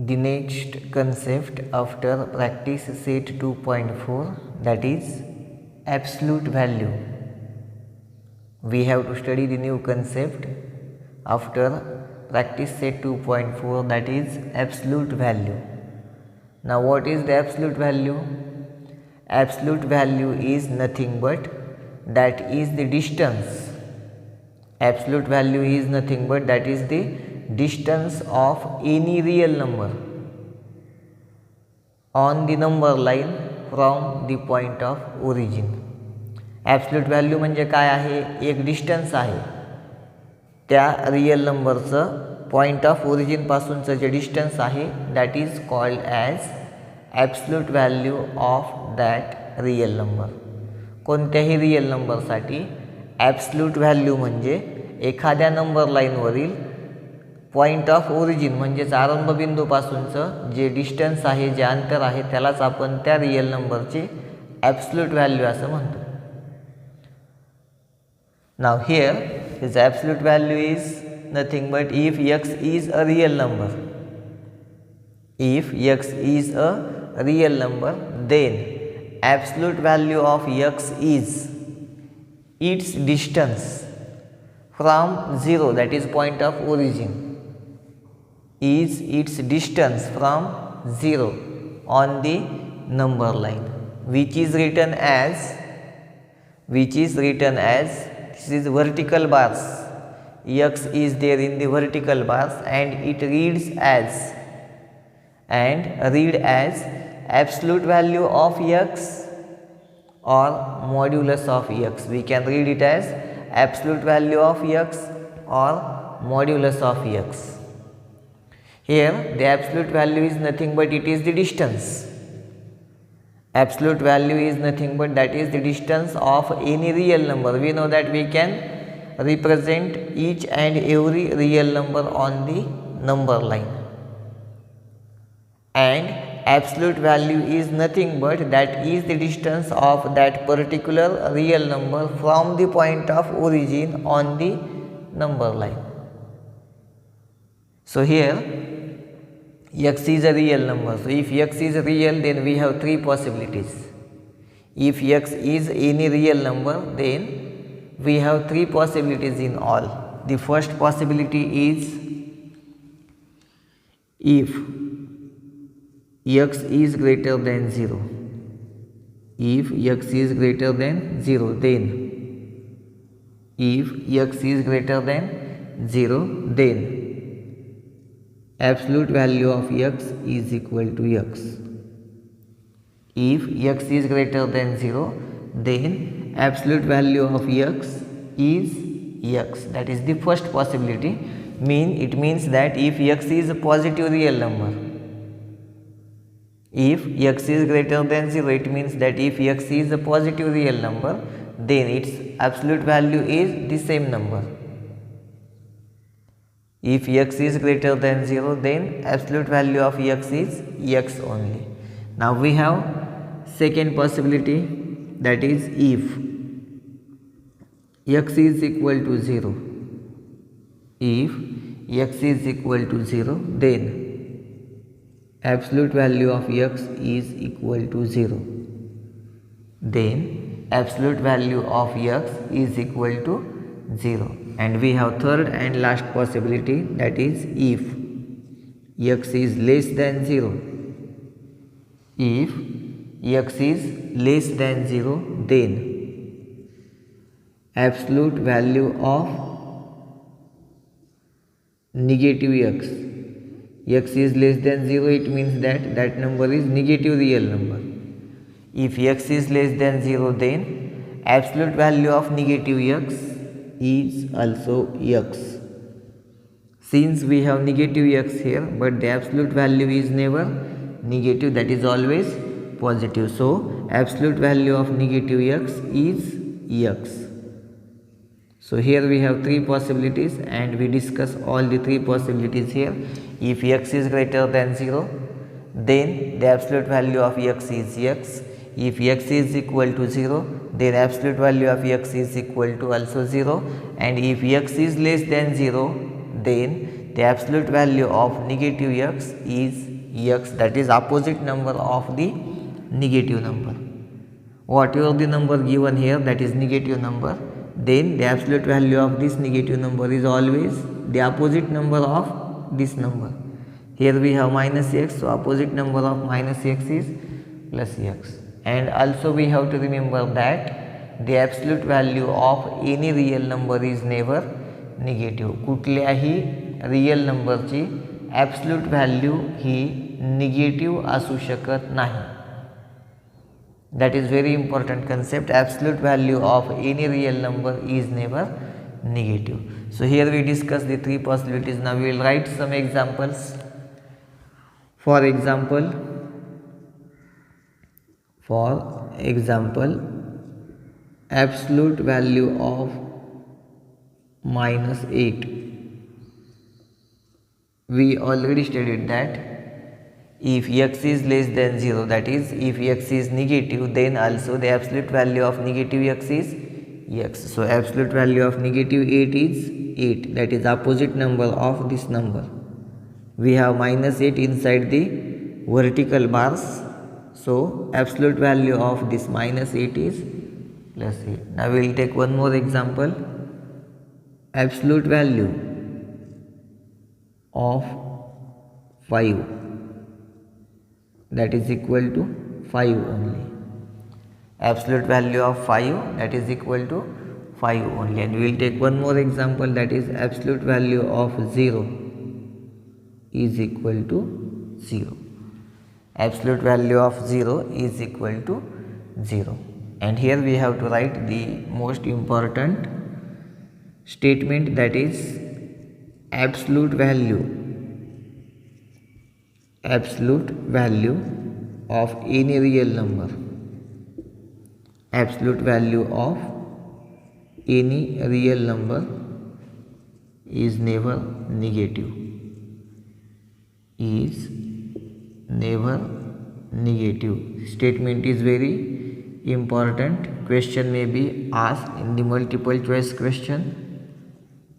The next concept after practice set 2.4, that is absolute value. We have to study the new concept after practice set 2.4, that is absolute value. Now what is the absolute value? Absolute value is nothing but that is the distance. Absolute value is nothing but that is the distance of any real number on the number line from the point of origin. Absolute value म्हणजे काय आहे? एक distance आहे त्या real नंबरचं point of ओरिजिनपासूनचं J distance आहे that is called as absolute value of that real number. कोणत्याही real नंबरसाठी ॲब्सल्यूट व्हॅल्यू म्हणजे एखाद्या नंबर लाईनवरील पॉईंट ऑफ ओरिजिन म्हणजेच आरंभबिंदूपासूनचं जे डिस्टन्स आहे, जे अंतर आहे, त्यालाच आपण त्या रियल नंबरचे ॲब्सल्यूट व्हॅल्यू असं म्हणतो. Now here his absolute value is nothing but if x is a real number. If x is a real number, then absolute value of x is its distance from 0, that is point of origin, is its distance from 0 on the number line, which is written as this is vertical bars. X is there in the vertical bars and it reads as absolute value of x or modulus of x. We can read it as absolute value of x or modulus of x. Here the absolute value is nothing but it is the distance. Absolute value is nothing but that is the distance of any real number. We know that we can represent each and every real number on the number line, and absolute value is nothing but that is the distance of that particular real number from the point of origin on the number line. So here x is a real number. So if x is real, then we have three possibilities. If x is any real number, then we have three possibilities in all. The first possibility is if x is greater than 0. If x is greater than 0, then if x is greater than 0, then absolute value of x is equal to x. If x is greater than 0, then absolute value of x is x. That is the first possibility. It means that if x is a positive real number, if x is greater than 0, it means that if x is a positive real number, then its absolute value is the same number. If x is greater than 0, then absolute value of x is x only. Now we have second possibility, that is if x is equal to 0. If x is equal to 0, then absolute value of x is equal to 0. Then absolute value of x is equal to 0. And we have third and last possibility, that is if x is less than 0. If x is less than 0, then absolute value of negative x. X is less than 0, it means that that number is negative real number. If x is less than 0, then absolute value of negative x is also x. Since we have negative x here, but the absolute value is never negative, that is always positive. So absolute value of negative x is x. So here we have three possibilities and we discuss all the three possibilities here. If x is greater than 0, then the absolute value of x is x. If x is equal to 0, then absolute value of x is equal to also 0, and if x is less than 0, then the absolute value of negative x is x, that is opposite number of the negative number. Whatever the number given here, that is negative number, then the absolute value of this negative number is always the opposite number of this number. Here we have minus x, so opposite number of minus x is plus x. And also we have to remember that the absolute value of any real number is never negative. कुठल्याही real नंबरची absolute value ही negative असू शकत नाही. That is very important concept. Absolute value of any real number is never negative. So here we discuss the three possibilities. Now we will write some examples. For example, absolute value of minus 8. We already studied that if x is less than 0, that is if x is negative, then also the absolute value of negative x is x. So absolute value of negative 8 is 8, that is opposite number of this number. We have minus 8 inside the vertical bars, so absolute value of this minus 8 is plus 8. Now we will take one more example. Absolute value of 5, that is equal to 5 only. Absolute value of 5, that is equal to 5 only. And we will take one more example, that is absolute value of 0 is equal to 0. Absolute value of 0 is equal to 0. And here we have to write the most important statement, that is absolute value of any real number. Absolute value of any real number is never negative. Is never negative. Statement is very important. Question may be asked in the multiple choice question.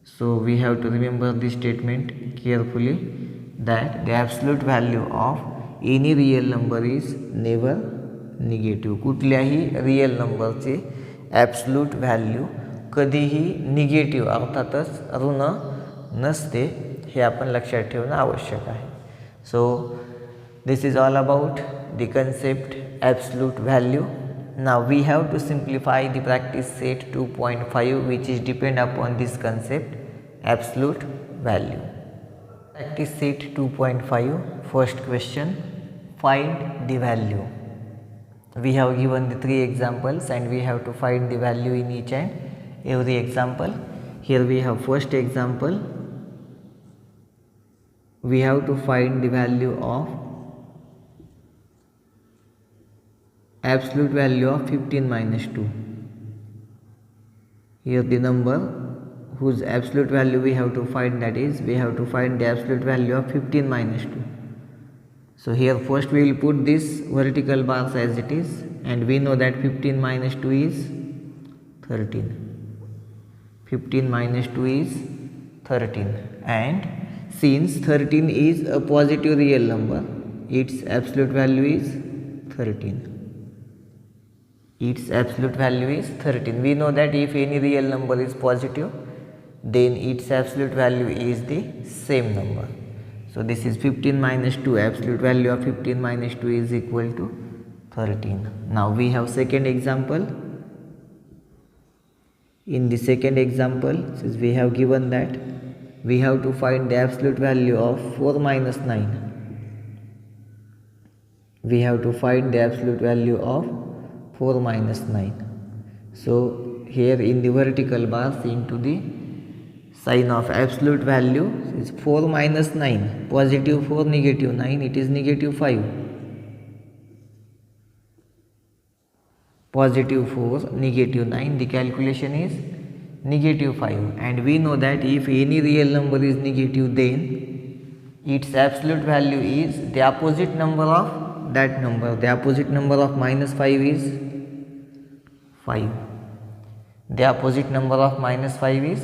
So we have to remember this statement carefully, that the absolute value of any real number is never negative. कुठल्याही real नंबरचे absolute value कधीही negative अर्थातच ऋण नसते, हे आपण लक्षात ठेवणं आवश्यक आहे. So this is all about the concept absolute value. Now we have to simplify the practice set 2.5, which is depend upon this concept absolute value. Practice set 2.5, first question, find the value. We have given the three examples and we have to find the value in each and every example. Here we have first example. We have to find the value of absolute value of 15 minus 2. Here the number whose absolute value we have to find, that is we have to find the absolute value of 15 minus 2. So here first we will put this vertical bars as it is, and we know that 15 minus 2 is 13. 15 minus 2 is 13, and since 13 is a positive real number, its absolute value is 13. Its absolute value is 13. We know that if any real number is positive, then its absolute value is the same number. So this is 15 minus 2. Absolute value of 15 minus 2 is equal to 13. Now we have second example. In the second example, since we have given that we have to find the absolute value of 4 minus 9. We have to find the absolute value of 4 minus 9. So here in the vertical bars, into the sign of absolute value is 4 minus 9, positive 4, negative 9, it is negative 5. Positive 4, negative 9, the calculation is negative 5. And we know that if any real number is negative, then its absolute value is the opposite number of that number. The opposite number of minus 5 is 5. The opposite number of minus 5 is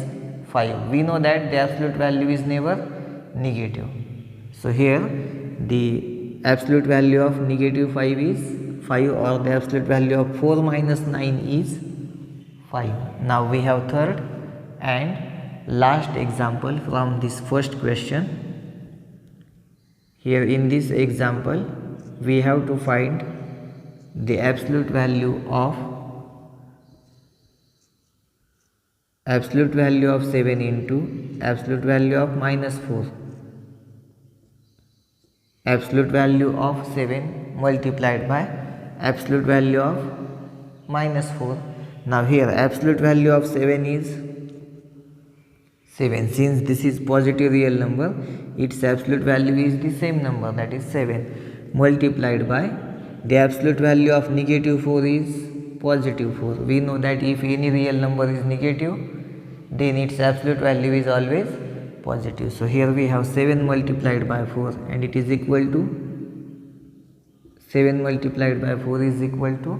5. We know that the absolute value is never negative. So here the absolute value of negative 5 is 5, or the absolute value of 4 minus 9 is 5. Now we have third and last example from this first question. Here in this example we have to find the absolute value of 7 into absolute value of minus 4. Absolute value of 7 multiplied by absolute value of minus 4. Now here absolute value of 7 is 7. Since this is positive real number, its absolute value is the same number, that is 7, multiplied by the absolute value of negative 4 is positive 4. We know that if any real number is negative, then its absolute value is always positive. So here we have 7 multiplied by 4, and it is equal to 7 multiplied by 4 is equal to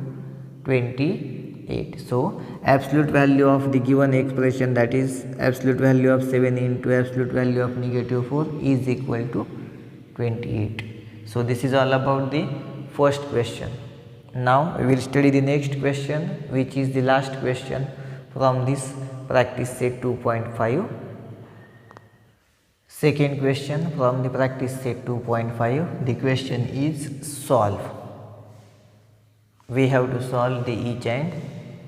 28. So absolute value of the given expression, that is absolute value of 7 into absolute value of negative 4, is equal to 28. So this is all about the first question. Now we will study the next question, which is the last question from this practice set 2.5. Second question from the practice set 2.5. The question is solve. We have to solve the each and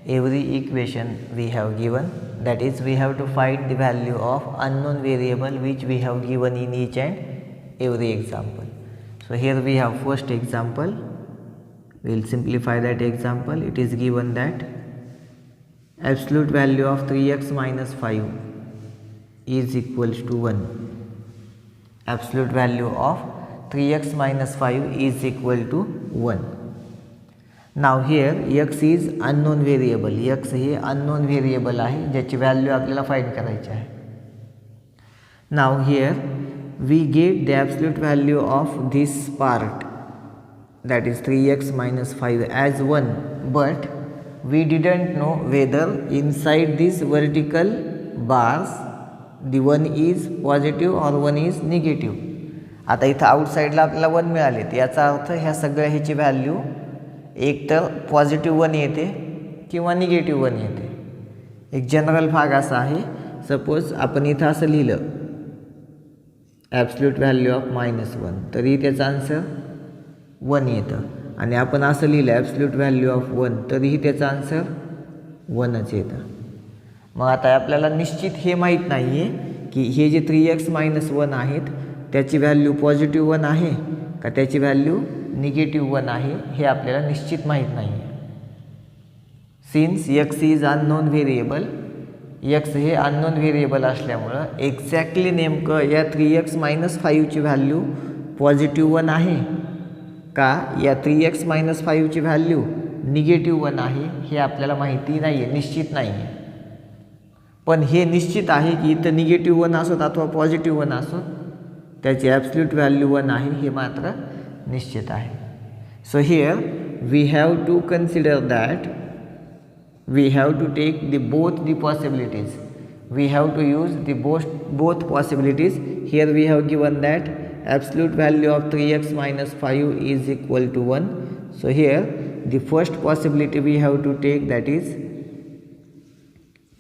every equation we have given, that is we have to find the value of unknown variable which we have given in each and every example. So here we have first example. We will simplify that example. It is given that absolute value of 3x minus 5 is equals to 1. Absolute value of 3x minus 5 is equal to 1. Now here x is unknown variable. x हे unknown variable आहे ज्याची value आपल्याला find करायची आहे. Now here we get the absolute value of this part, that is 3x minus 5 as 1, but we didn't know whether inside this vertical bars the 1 is positive or 1 is negative. आता इथं आउटसाइडला आपल्याला 1 मिळालेत, याचा अर्थ ह्या सगळ्या ह्याची value एक तर positive 1 येते किंवा निगेटिव्ह 1 येते. एक जनरल भाग असा आहे, सपोज आपण इथं असं लिहिलं ॲब्सोल्यूट व्हॅल्यू ऑफ -1, तरी त्याचा आन्सर 1 येतं. आणि आपण असं लिहिलं ॲब्सोल्यूट व्हॅल्यू ऑफ 1, तरीही त्याचा आन्सर 1च येतं. मग आता आपल्याला निश्चित हे माहीत नाही आहे की हे जे 3x - 1 आहेत त्याची व्हॅल्यू पॉझिटिव्ह 1 आहे का त्याची व्हॅल्यू निगेटिव्ह 1 आहे, हे आपल्याला निश्चित माहीत नाही आहे. Since x is unknown variable, x हे अननोन व्हेरिएबल असल्यामुळं एक्झॅक्टली नेमकं या 3x - 5ची व्हॅल्यू पॉझिटिव्ह 1 आहे का या 3x - 5ची व्हॅल्यू निगेटिव्ह 1 आहे हे आपल्याला माहिती नाही आहे, निश्चित नाही आहे. पण हे निश्चित आहे की इथं निगेटिव्ह 1 असोत अथवा पॉझिटिव्ह 1 असोत त्याची ॲब्सोल्यूट व्हॅल्यू 1 आहे हे मात्र निश्चित आहे. So here we have to consider that we have to take both the possibilities. We have to use both possibilities. Here we have given that absolute value of 3x minus 5 is equal to 1. So here the first possibility we have to take, that is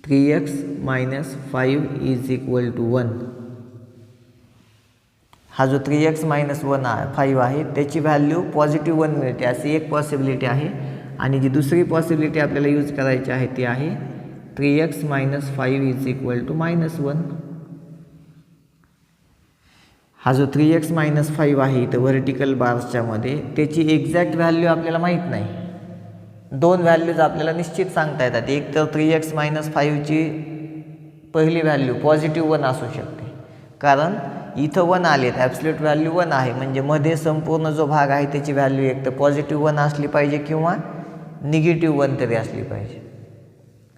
3x minus 5 is equal to 1. हा जो 3x minus 5 आहे त्याची value positive 1 मिळते अशी एक possibility आहे. आणि जी दुसरी पॉसिबिलिटी आपल्याला यूज करायची आहे ती आहे 3x - 5 इज इक्वल टू -1. हा जो 3x - 5 आहे इथं व्हर्टिकल बार्सच्या मध्ये त्याची एक्झॅक्ट व्हॅल्यू आपल्याला माहीत नाही. दोन व्हॅल्यूज आपल्याला निश्चित सांगता येतात. एक तर 3x - 5ची पहिली व्हॅल्यू पॉझिटिव्ह 1 असू शकते, कारण इथं 1 आलेत, ॲब्सोल्यूट व्हॅल्यू 1 आहे, म्हणजे मध्ये संपूर्ण जो भाग आहे त्याची व्हॅल्यू एक तर पॉझिटिव्ह 1 असली पाहिजे किंवा निगेटिव्ह 1 तरी असली पाहिजे.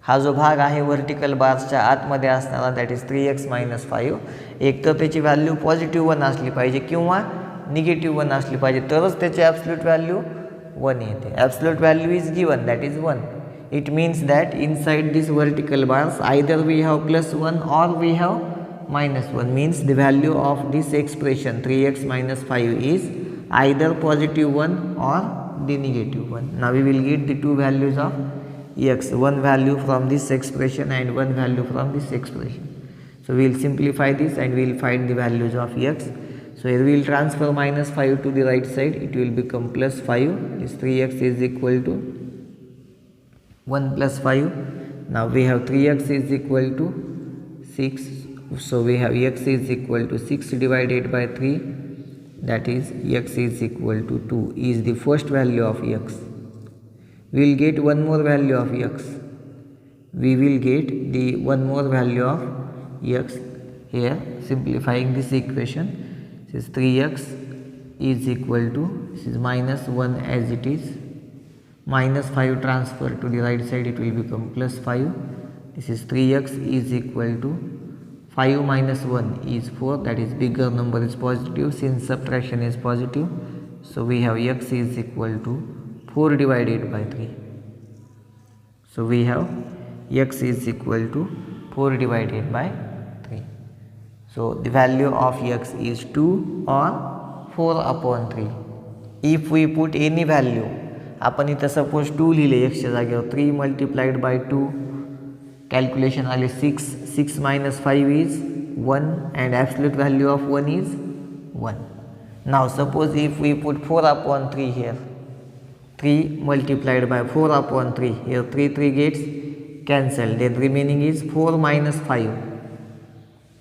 हा जो भाग आहे व्हर्टिकल बार्सच्या आतमध्ये असणारा, दॅट इज 3x - 5, एक तर त्याची व्हॅल्यू पॉझिटिव्ह 1 असली पाहिजे किंवा निगेटिव्ह 1 असली पाहिजे, तरच त्याची ॲब्सोल्यूट व्हॅल्यू 1 येते. Absolute value is given, that is 1. It means that inside this vertical bars either we have +1 or we have -1, means the value of this expression 3x - 5 is either positive 1 or the negative 1. Now we will get the two values of x, one value from this expression and one value from this expression. So we will simplify this and we will find the values of x. So here we will transfer minus 5 to the right side, it will become plus 5. This 3x is equal to 1 plus 5. Now we have 3x is equal to 6. So we have x is equal to 6 divided by 3, that is x is equal to 2 is the first value of x. We will get one more value of x. We will get the one more value of x here, simplifying this equation. This is 3x is equal to, this is minus 1 as it is, minus 5 transfer to the right side, it will become plus 5. This is 3x is equal to 5 minus 1 is 4, that is bigger number is positive since subtraction is positive. So we have x is equal to 4 divided by 3. So we have x is equal to 4 divided by 3. So the value of x is 2 or 4 upon 3. If we put any value, आपण इथं suppose 2 लिहिले x च्या जागेवर, 3 multiplied by 2, calculation आले 6, 6 minus 5 is 1 and absolute value of 1 is 1. Now suppose if we put 4 upon 3 here, 3 multiplied by 4 upon 3, here 3 gets cancelled, then remaining is 4 minus 5.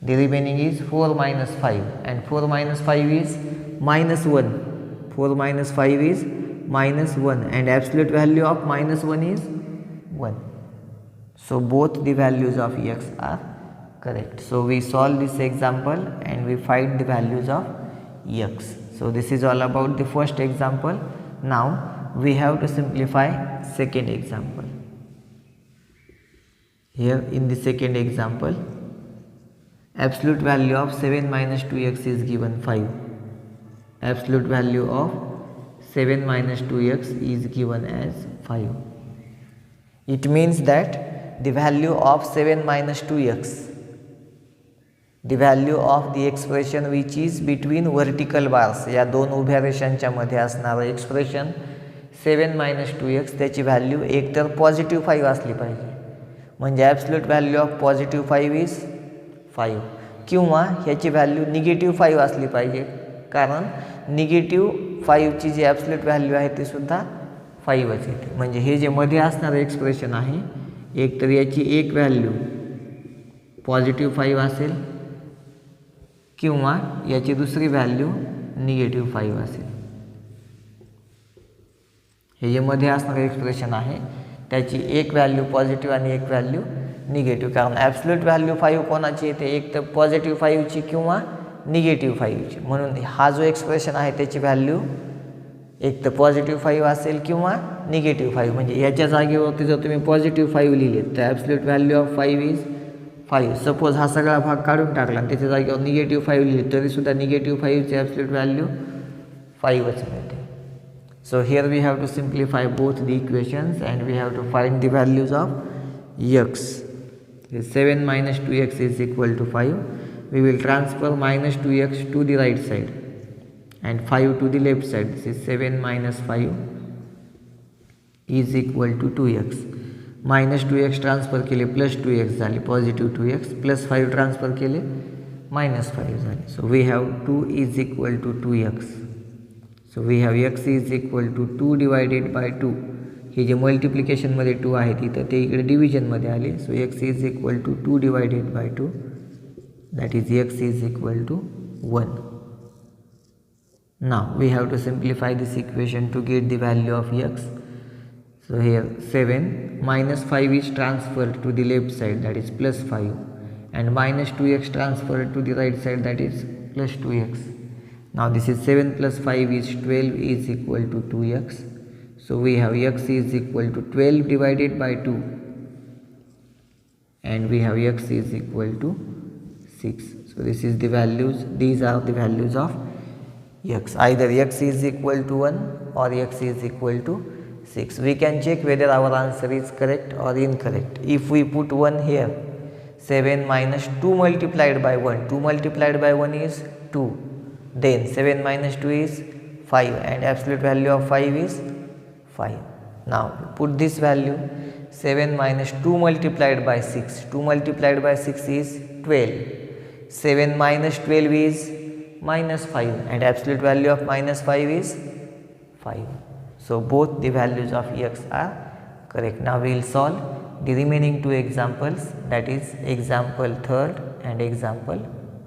The remaining is 4 minus 5 and 4 minus 5 is minus 1. 4 minus 5 is minus 1 and absolute value of minus 1 is 1. So both the values of x are correct. So we solve this example and we find the values of x. So this is all about the first example. Now we have to simplify second example. Here in the second example, absolute value of 7 minus 2x is given 5. Absolute value of 7 minus 2x is given as 5. It means that the value of 7 minus 2x, the value of the expression which is between vertical bars, या दोन उभ्या रेषांच्या मध्ये असणारं expression 7 minus 2x, त्याची value एक तर positive 5 असली पाहिजे, म्हणजे absolute value of positive 5 is 5, किंवा ह्याची व्हॅल्यू निगेटिव्ह 5 असली पाहिजे, कारण निगेटिव्ह 5 ची जी ॲब्सोल्यूट व्हॅल्यू आहे ती सुद्धा 5च येते. म्हणजे हे जे मध्ये असणारं एक्सप्रेशन आहे, एक तर याची एक व्हॅल्यू पॉझिटिव्ह 5 असेल किंवा याची दुसरी व्हॅल्यू निगेटिव्ह 5 असेल. हे जे मध्ये असणारं एक्सप्रेशन आहे त्याची एक व्हॅल्यू पॉझिटिव्ह आणि एक व्हॅल्यू निगेटिव्ह, कारण ॲब्सोल्यूट व्हॅल्यू 5 कोणाची येते, एक तर पॉझिटिव्ह 5 ची किंवा निगेटिव्ह 5 ची. म्हणून हा जो एक्सप्रेशन आहे त्याची व्हॅल्यू एक तर पॉझिटिव्ह 5 असेल किंवा निगेटिव्ह 5. म्हणजे याच्या जागेवरती जर तुम्ही पॉझिटिव्ह 5 लिहिले तर absolute value of 5 is 5. Suppose हा सगळा भाग काढून टाकला आणि त्याच्या जागेवर निगेटिव्ह 5 लिहिले तरीसुद्धा निगेटिव्ह 5 ची ॲब्सोल्यूट व्हॅल्यू 5च मिळते. So here we have to simplify both the equations and we have to find the values of x. 7 minus 2x is equal to 5. We will transfer minus 2x to the right side and 5 to the left side. This is 7 minus 5 is equal to 2x. Minus 2x transfer केले plus 2x झाले, positive 2x, plus 5 transfer केले minus 5 झाले. So we have 2 is equal to 2x. So we have x is equal to 2 divided by 2. हे जे मल्टिप्लिकेशनमध्ये 2 आहे तिथं ते इकडे डिव्हिजनमध्ये आले. सो x is equal to 2 divided by 2, that is x is equal to 1. Now we have to simplify this equation to get the value of x. So here 7 minus 5 is transferred to the left side, that is plus 5, and minus 2x transferred to the right side, that is plus 2x. Now this is 7 plus 5 is 12 is equal to 2x. So we have x is equal to 12 divided by 2 and we have x is equal to 6. So this is the values, these are the values of x. Either x is equal to 1 or x is equal to 6. We can check whether our answer is correct or incorrect. If we put 1 here, 7 minus 2 multiplied by 1, 2 multiplied by 1 is 2. Then 7 minus 2 is 5 and absolute value of 5 is 5. Now put this value 7 minus 2 multiplied by 6. 2 multiplied by 6 is 12. 7 minus 12 is minus 5 and absolute value of minus 5 is 5. So both the values of x are correct. Now we will solve the remaining two examples, that is example 3rd and example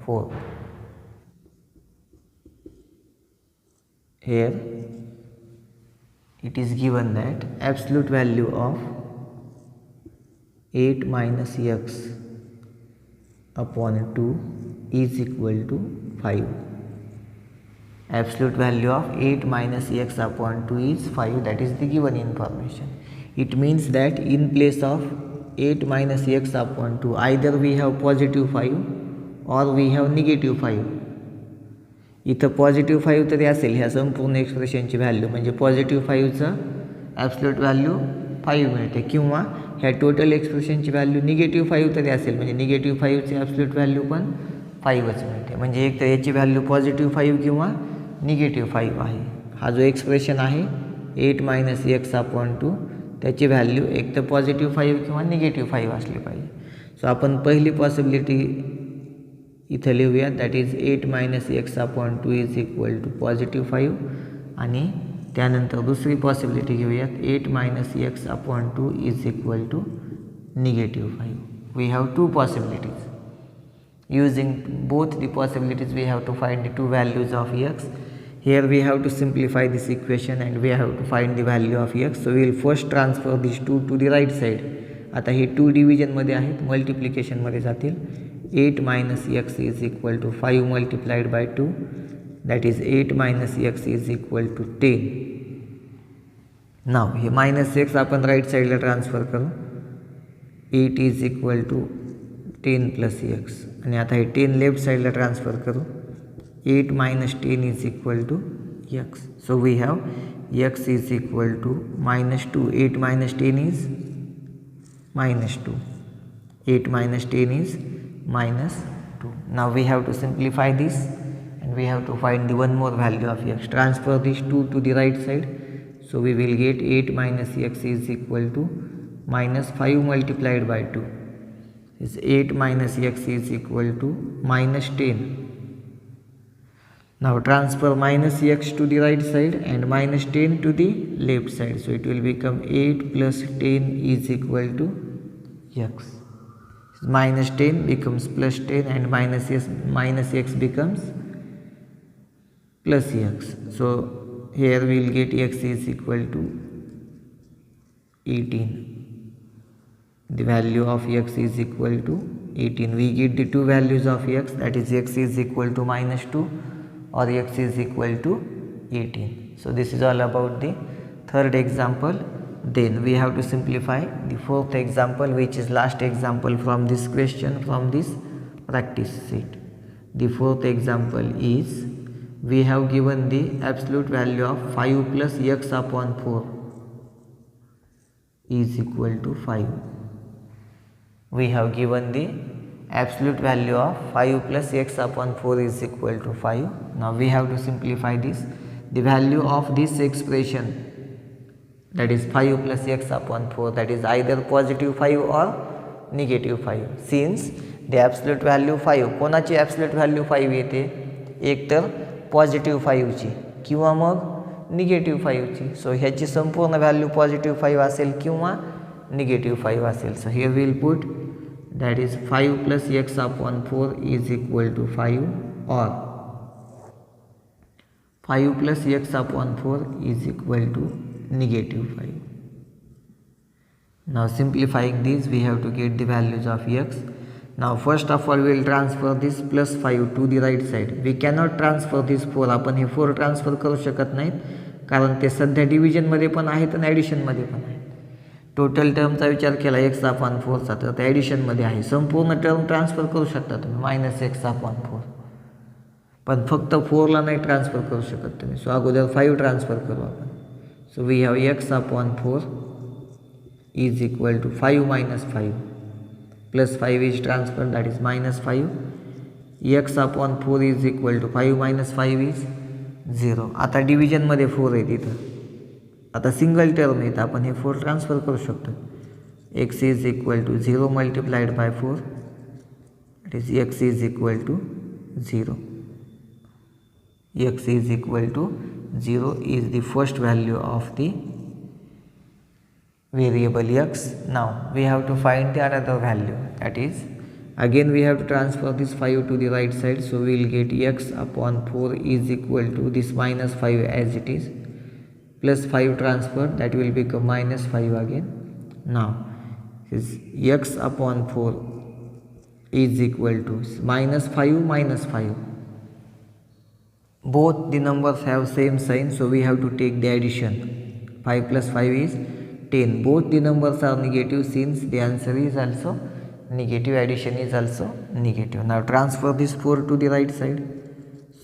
4th. Here it is given that absolute value of 8 minus x upon 2 is equal to 5. Absolute value of 8 minus x upon 2 is 5. That is the given information. It means that in place of 8 minus x upon 2 either we have positive 5 or we have negative 5. इथं positive 5 तरी असेल ह्या संपूर्ण एक्सप्रेशनची value, म्हणजे positive 5चं absolute value 5 मिळते, किंवा ह्या total एक्सप्रेशनची value negative 5 तरी असेल म्हणजे निगेटिव्ह 5ची ॲब्सोल्यूट व्हॅल्यू पण 5च मिळते. म्हणजे एक तर याची व्हॅल्यू पॉझिटिव्ह 5 किंवा निगेटिव्ह 5 आहे. हा जो एक्सप्रेशन आहे 8 मायनस एक्स अपॉन 2 त्याची व्हॅल्यू एक तर पॉझिटिव्ह 5 किंवा निगेटिव्ह 5 असली पाहिजे. सो आपण पहिली पॉसिबिलिटी इथं लिहूया, that is 8 minus x upon 2 is equal to positive 5 आणि त्यानंतर दुसरी पॉसिबिलिटी घेऊयात 8 minus x upon 2 is equal to negative 5. We have two possibilities. Using both the possibilities we have to find the two values of x. Here we have to simplify this equation and we have to find the value of x. So we will first transfer these two to the right side. आता हे 2 डिव्हिजनमध्ये आहेत, मल्टिप्लिकेशनमध्ये जातील. 8 minus x is equal to 5 multiplied by 2, that is 8 minus x is equal to 10. Now हे minus x आपण right साईडला transfer करू. 8 is equal to 10 plus x आणि आता हे 10 लेफ्ट साईडला ट्रान्सफर करू. 8 minus 10 is equal to x. So we have x is equal to minus 2. 8 minus 10 is minus 2. 8 minus 10 is minus 2. Now we have to simplify this and we have to find the one more value of x. Transfer this 2 to the right side. So we will get 8 minus x is equal to minus 5 multiplied by 2. Is 8 minus x is equal to minus 10. Now transfer minus x to the right side and minus 10 to the left side. So it will become 8 plus 10 is equal to x. Minus 10 becomes plus 10 and minus x becomes plus x. So here we will get x is equal to 18. The value of x is equal to 18. We get the two values of x, that is x is equal to minus 2 or x is equal to 18. So this is all about the third example. Then we have to simplify the fourth example, which is last example from this question, from this practice sheet. The fourth example is we have given the absolute value of 5 plus x upon 4 is equal to 5. We have given the absolute value of 5 plus x upon 4 is equal to 5. Now we have to simplify this. The value of this expression, that is 5 plus x upon 4, that is either positive 5 or negative 5. Since the absolute value 5, कोणाची absolute value 5 येते, एक तर positive 5ची किंवा मग negative 5ची. सो ह्याची संपूर्ण value positive 5 असेल किंवा negative 5 असेल. So here will put that is 5 plus x upon 4 is equal to 5 or 5 plus x upon 4 is equal to negative 5. Now simplifying this we have to get the values of x. Now first of all we will transfer this plus 5 to the right side. We cannot transfer this 4. आपण हे 4 transfer करू शकत नाहीत कारण ते सध्या डिव्हिजनमध्ये पण आहेत आणि ॲडिशनमध्ये पण आहेत. टोटल टर्मचा विचार केला एक्स अपॉन 4चा तर ते ॲडिशनमध्ये आहे. संपूर्ण टर्म ट्रान्सफर करू शकता तुम्ही मायनस एक्स अपॉन 4, पण फक्त 4ला नाही ट्रान्सफर करू शकत तुम्ही. सो अगोदर 5 ट्रान्सफर करू आपण. So we have x upon 4 is equal to 5 minus 5 plus 5 is transfer, that is minus 5. X upon 4 is equal to 5 minus 5 is 0. आता डिव्हिजनमध्ये 4 आहे तिथं. आता सिंगल टर्म आहे तर आपण हे 4 ट्रान्सफर करू शकतो. x is equal to 0 multiplied by 4, it is x is equal to 0. x is equal to 0 is the first value of the variable x. Now we have to find the another value, that is again we have to transfer this 5 to the right side, so we will get x upon 4 is equal to this minus 5 as it is, plus 5 transferred, that will become minus 5 again. Now is x upon 4 is equal to minus 5, both the numbers have same sign, so we have to take the addition. 5 plus 5 is 10. Both the numbers are negative, since the answer is also negative, addition is also negative. Now transfer this 4 to the right side,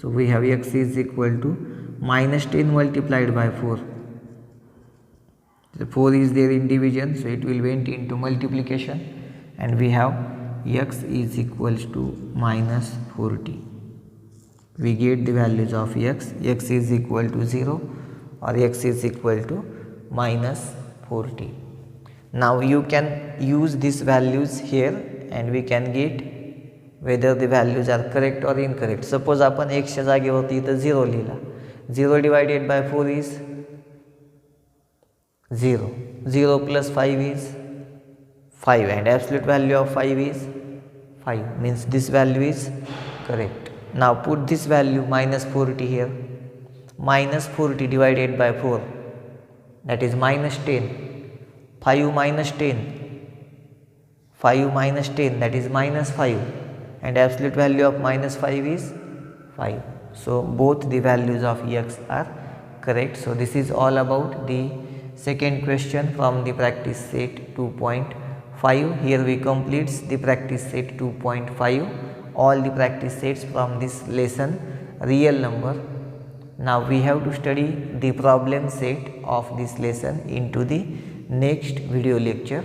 so we have x is equal to minus 10 multiplied by 4. The 4 is there in division, so it will went into multiplication, and we have x is equals to minus 40. We get the values of x is equal to 0 or x is equal to minus 40. Now you can use these values here and we can get whether the values are correct or incorrect. Suppose आपण x च्या जागेवरती इथं 0 लिहिला. 0 divided by 4 is 0. 0 plus 5 is 5 and absolute value of 5 is 5, means this value is correct. Now put this value minus 40 here. Minus 40 divided by 4, that is minus 10. 5 minus 10. 5 minus 10, that is minus 5. And absolute value of minus 5 is 5. So both the values of x are correct. So this is all about the second question from the practice set 2.5. Here we complete the practice set 2.5. All the practice sets from this lesson real number. Now we have to study the problem set of this lesson into the next video lecture.